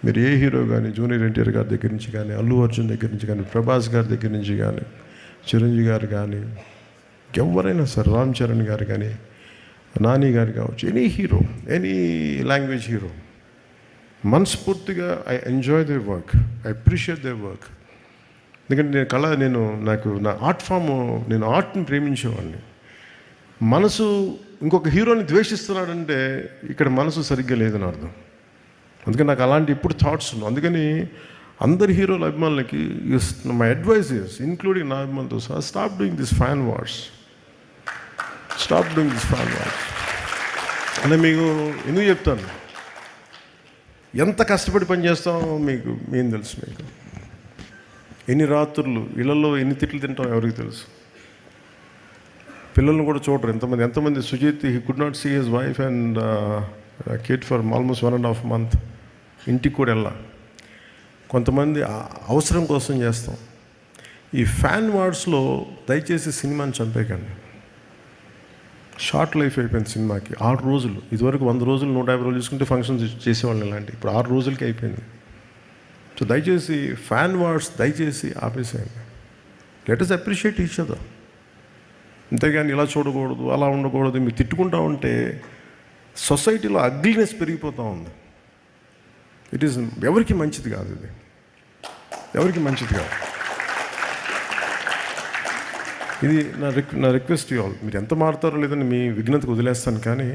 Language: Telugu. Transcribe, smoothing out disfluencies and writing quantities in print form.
మీరు ఏ హీరో కానీ, జూనియర్ ఎన్టీఆర్ గారి దగ్గర నుంచి కానీ, అల్లు అర్జున్ దగ్గర నుంచి కానీ, ప్రభాస్ గారి దగ్గర నుంచి కానీ, చిరంజీవి గారు కానీ, ఎవరైనా సరే, రామ్ చరణ్ గారు కానీ, నాని గారు కావచ్చు, any hero, any language hero, మనస్ఫూర్తిగా I enjoy the work, I appreciate the work. ఎందుకంటే నాకు నా ఆర్ట్ ఫామ్, నేను ఆర్ట్ని ప్రేమించేవాడిని. మనసు ఇంకొక హీరోని ద్వేషిస్తున్నాడంటే ఇక్కడ మనసు సరిగ్గా లేదని అర్థం. అందుకని నాకు అలాంటి ఇప్పుడు థాట్స్ ఉన్నాయి. అందుకని అందరి హీరోల అభిమానులకి మై అడ్వైస్ ఇస్, ఇంక్లూడింగ్ నా అభిమానులతో సహా, stop doing this fan wars. అంటే మీకు ఎందుకు చెప్తాను, ఎంత కష్టపడి పనిచేస్తామో ఏం తెలుసు మీకు. ఎన్ని రాత్రులు ఇళ్లలో ఎన్ని తిట్లు తింటాం ఎవరికి తెలుసు. పిల్లలను కూడా చూడరు ఎంతమంది. Sujith, he could not see his wife and kid for almost 1.5 months. ఇంటికి కూడా వెళ్ళా. కొంతమంది అవసరం కోసం చేస్తాం. ఈ ఫ్యాన్ వార్స్లో దయచేసి సినిమాని చంపేయకండి. షార్ట్ లైఫ్ అయిపోయింది సినిమాకి. 6 రోజులు, ఇదివరకు 100 రోజులు 150 రోజులు చూసుకుంటే ఫంక్షన్స్ చేసేవాళ్ళని, ఇలాంటి ఇప్పుడు 6 రోజులకి అయిపోయింది. సో దయచేసి ఫ్యాన్ వార్స్ దయచేసి ఆపేసేయండి. Let us appreciate each other. అంతేగాని ఇలా చూడకూడదు, అలా ఉండకూడదు, మీరు తిట్టుకుంటా ఉంటే సొసైటీలో అగ్లీనెస్ పెరిగిపోతూ ఉంది. ఇట్ ఈస్ ఎవరికి మంచిది కాదు, ఇది ఎవరికి మంచిది కాదు. ఇది నా రిక్వెస్ట్ యూ ఆల్. మీరు ఎంత మారుతారో లేదని మీ విఘ్నతకు వదిలేస్తాను, కానీ